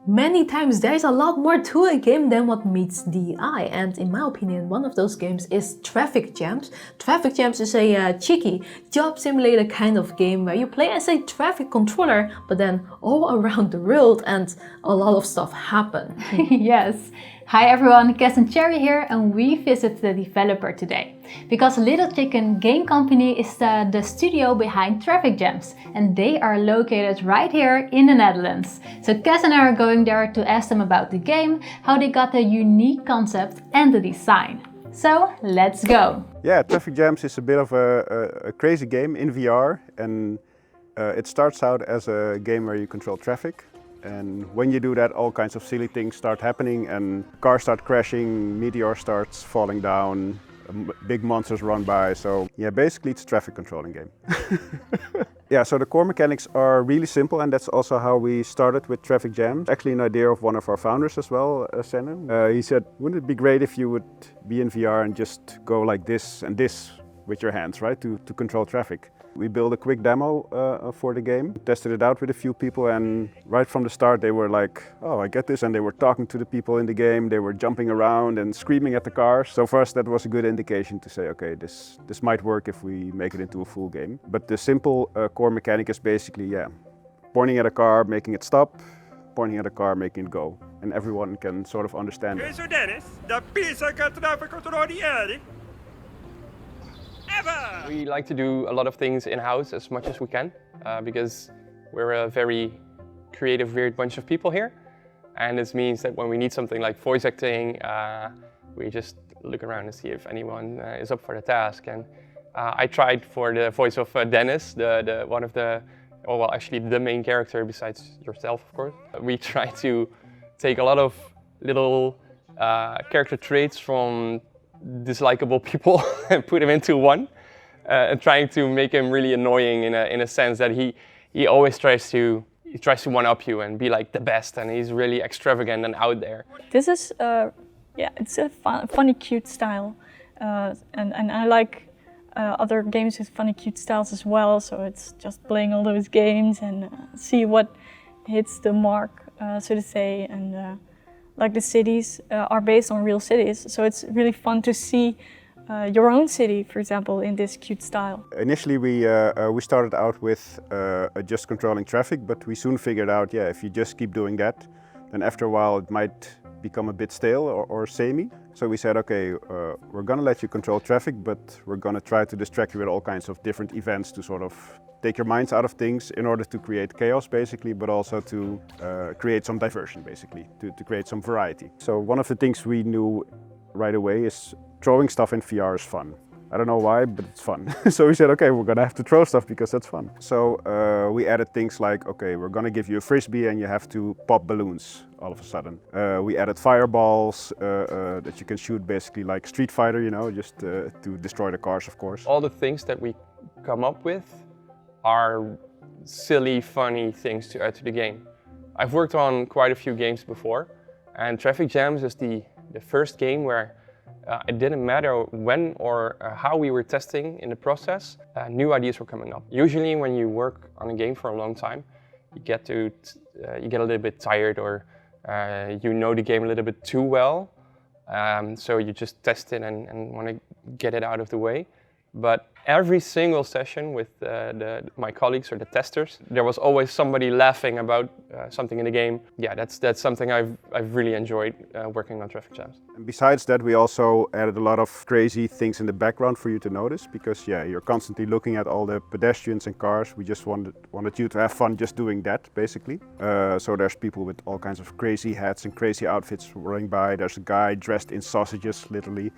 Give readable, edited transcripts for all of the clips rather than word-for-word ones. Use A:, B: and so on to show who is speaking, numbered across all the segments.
A: Many times there is a lot more to a game than what meets the eye, and in my opinion one of those games is Traffic Jams. Traffic Jams is a cheeky job simulator kind of game where you play as a traffic controller, but then all around the world and a lot of stuff happen.
B: Yes. Hi everyone, Kes and Cherry here, and we visit the developer today. Because Little Chicken Game Company is the studio behind Traffic Jams, and they are located right here in the Netherlands. So Kes and I are going there to ask them about the game, how they got the unique concept and the design. So let's go!
C: Yeah, Traffic Jams is a bit of a crazy game in VR, and it starts out as a game where you control traffic. And when you do that, all kinds of silly things start happening, and cars start crashing, meteor starts falling down, big monsters run by. So yeah, basically it's a traffic controlling game. Yeah, so the core mechanics are really simple, and that's also how we started with Traffic Jams. Actually an idea of one of our founders as well, Senne. He said, wouldn't it be great if you would be in VR and just go like this and this with your hands, right, to control traffic. We built a quick demo for the game, tested it out with a few people, and right from the start they were like, oh, I get this, and they were talking to the people in the game, they were jumping around and screaming at the cars. So for us that was a good indication to say, okay, this might work if we make it into a full game. But the simple core mechanic is basically, yeah, pointing at a car, making it stop, pointing at a car, making it go. And everyone can sort of understand it.
D: Zo Dennis, de pizza kan traffic controle erin.
E: We like to do a lot of things in-house as much as we can because we're a very creative, weird bunch of people here. And this means that when we need something like voice acting, we just look around and see if anyone is up for the task. And I tried for the voice of Dennis, actually the main character besides yourself, of course. We try to take a lot of little character traits from dislikable people and put him into one, and trying to make him really annoying in a sense that he always tries to one-up you and be like the best, and he's really extravagant and out there.
F: This is it's a funny, cute style, and I like other games with funny, cute styles as well. So it's just playing all those games and see what hits the mark, so to say, and. Like the cities are based on real cities, so it's really fun to see your own city, for example, in this cute style.
C: Initially we started out with just controlling traffic, but we soon figured out, yeah, if you just keep doing that, then after a while it might become a bit stale or samey. So we said, okay, we're gonna let you control traffic, but we're gonna try to distract you with all kinds of different events to sort of take your minds out of things in order to create chaos, basically, but also to create some diversion, basically, to create some variety. So one of the things we knew right away is throwing stuff in VR is fun. I don't know why, but it's fun. So we said, okay, we're gonna have to throw stuff because that's fun. So we added things like, okay, we're gonna give you a frisbee and you have to pop balloons all of a sudden. We added fireballs that you can shoot basically like Street Fighter, you know, just to destroy the cars, of course.
E: All the things that we come up with are silly, funny things to add to the game. I've worked on quite a few games before, and Traffic Jams is the first game where it didn't matter when or how we were testing in the process, new ideas were coming up. Usually when you work on a game for a long time, you get a little bit tired, or you know the game a little bit too well, so you just test it and want to get it out of the way. But every single session with my colleagues or the testers, there was always somebody laughing about something in the game. Yeah, that's something I've really enjoyed working on Traffic Jams.
C: And besides that, we also added a lot of crazy things in the background for you to notice, because yeah, you're constantly looking at all the pedestrians and cars. We just wanted you to have fun just doing that, basically. So there's people with all kinds of crazy hats and crazy outfits running by. There's a guy dressed in sausages, literally.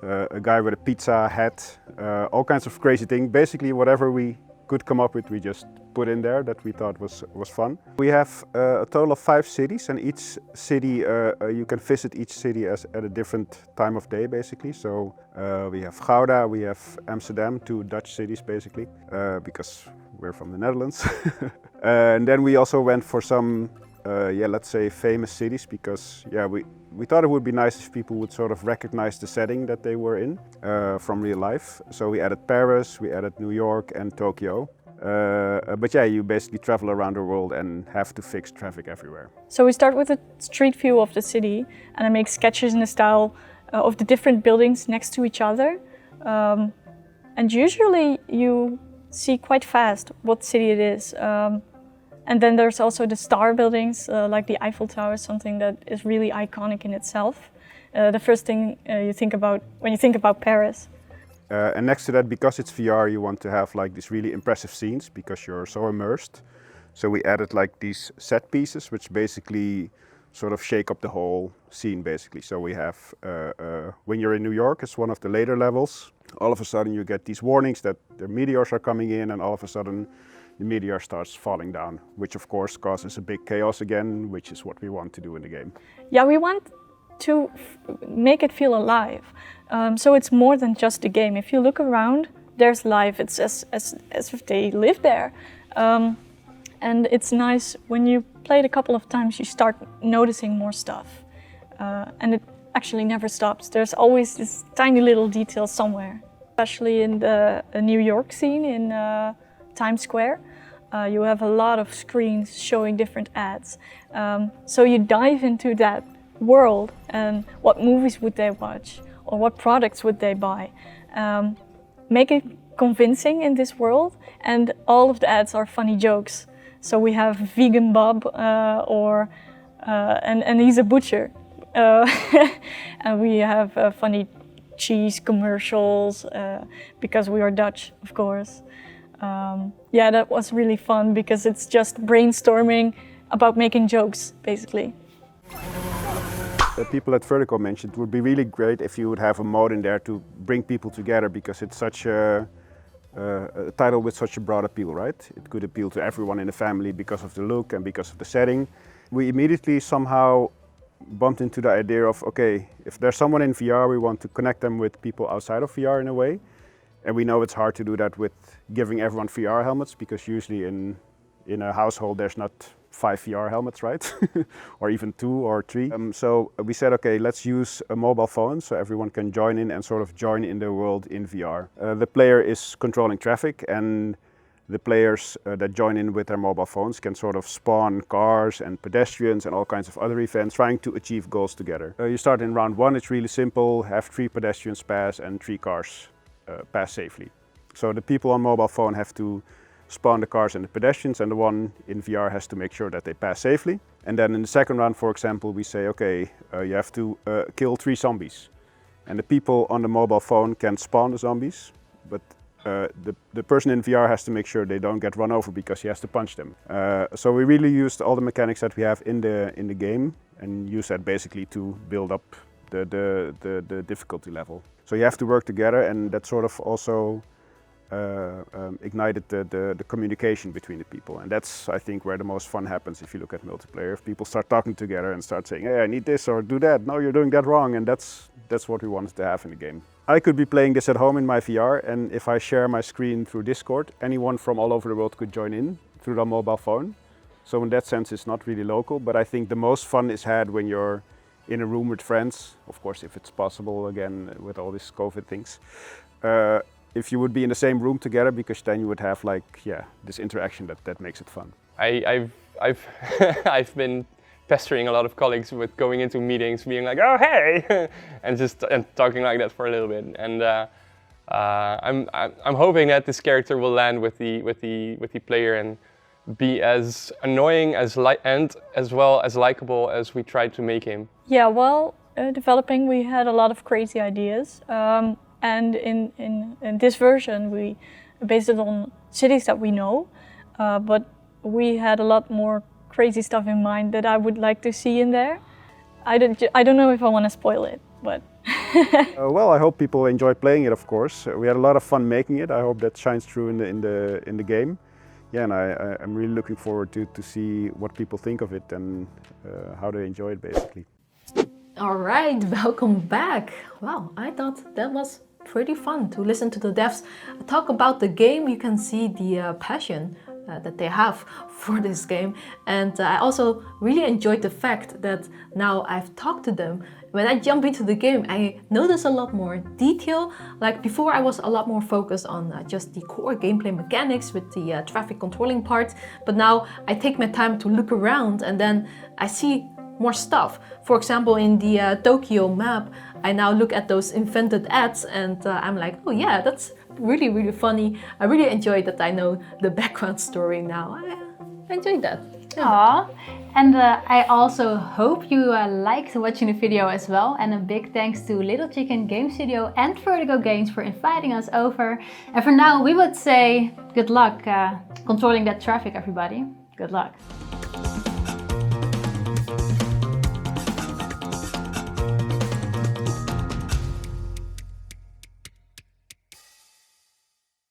C: A guy with a pizza hat, all kinds of crazy things. Basically, whatever we could come up with, we just put in there that we thought was fun. We have a total of 5 cities, and each city, you can visit each city at a different time of day, basically. So we have Gouda, we have Amsterdam, 2 Dutch cities, basically, because we're from the Netherlands. And then we also went for some, let's say, famous cities, because we thought it would be nice if people would sort of recognize the setting that they were in from real life. So we added Paris, we added New York and Tokyo. But yeah, you basically travel around the world and have to fix traffic everywhere.
F: So we start with a street view of the city, and I make sketches in the style of the different buildings next to each other. And usually you see quite fast what city it is. And then there's also the star buildings, like the Eiffel Tower, something that is really iconic in itself. The first thing you think about when you think about Paris.
C: And next to that, because it's VR, you want to have like these really impressive scenes because you're so immersed. So we added like these set pieces, which basically sort of shake up the whole scene basically. So we have, when you're in New York, it's one of the later levels. All of a sudden you get these warnings that the meteors are coming in, and all of a sudden the meteor starts falling down, which of course causes a big chaos again, which is what we want to do in the game.
F: Yeah, we want to make it feel alive. So it's more than just a game. If you look around, there's life. It's as if they live there. And it's nice when you play it a couple of times, you start noticing more stuff. And it actually never stops. There's always this tiny little detail somewhere. Especially in the New York scene in Times Square. You have a lot of screens showing different ads. So you dive into that world and what movies would they watch or what products would they buy. Make it convincing in this world, and all of the ads are funny jokes. So we have Vegan Bob and he's a butcher. And we have funny cheese commercials because we are Dutch, of course. Yeah, that was really fun because it's just brainstorming about making jokes, basically.
C: The people at Vertical mentioned it would be really great if you would have a mode in there to bring people together, because it's such a title with such a broad appeal, right? It could appeal to everyone in the family because of the look and because of the setting. We immediately somehow bumped into the idea of, okay, if there's someone in VR, we want to connect them with people outside of VR in a way. And we know it's hard to do that with giving everyone VR helmets, because usually in a household there's not 5 VR helmets, right? Or even 2 or 3. So we said, okay, let's use a mobile phone so everyone can join in and sort of join in the world in VR. The player is controlling traffic, and the players that join in with their mobile phones can sort of spawn cars and pedestrians and all kinds of other events, trying to achieve goals together. You start in round 1, it's really simple, have 3 pedestrians pass and 3 cars pass safely. So the people on mobile phone have to spawn the cars and the pedestrians, and the one in VR has to make sure that they pass safely. And then in the second round, for example, we say, okay, you have to kill 3 zombies. And the people on the mobile phone can spawn the zombies, but the person in VR has to make sure they don't get run over because he has to punch them. So we really used all the mechanics that we have in the game and use that basically to build up the difficulty level. So you have to work together, and that sort of also ignited the communication between the people. And that's, I think, where the most fun happens if you look at multiplayer. If people start talking together and start saying, hey, I need this or do that, no, you're doing that wrong, and that's what we wanted to have in the game. I could be playing this at home in my VR, and if I share my screen through Discord, anyone from all over the world could join in through their mobile phone. So in that sense, it's not really local, but I think the most fun is had when you're in a room with friends, of course, if it's possible, again, with all these COVID things. If you would be in the same room together, because then you would have like, yeah, this interaction that makes it fun.
E: I've been pestering a lot of colleagues with going into meetings, being like, oh hey, and talking like that for a little bit. And I'm hoping that this character will land with the player and be as annoying and as well as likable as we tried to make him.
F: Yeah, well, developing, we had a lot of crazy ideas. And in this version, we based it on cities that we know, but we had a lot more crazy stuff in mind that I would like to see in there. I don't know if I want to spoil it, but...
C: Well, I hope people enjoy playing it, of course. We had a lot of fun making it. I hope that shines through in the game. Yeah, and I'm really looking forward to see what people think of it and how they enjoy it, basically.
A: All right, welcome back. Wow, I thought that was pretty fun to listen to the devs talk about the game. You can see the passion that they have for this game. And I also really enjoyed the fact that now I've talked to them. When I jump into the game, I notice a lot more detail. Like before, I was a lot more focused on just the core gameplay mechanics with the traffic controlling part. But now I take my time to look around, and then I see more stuff. For example, in the Tokyo map, I now look at those invented ads, and I'm like, oh yeah, that's really, really funny. I really enjoyed that I know the background story now. I enjoyed that.
B: Aww. And I also hope you liked watching the video as well. And a big thanks to Little Chicken Game Studio and Vertigo Games for inviting us over. And for now, we would say good luck controlling that traffic, everybody. Good luck.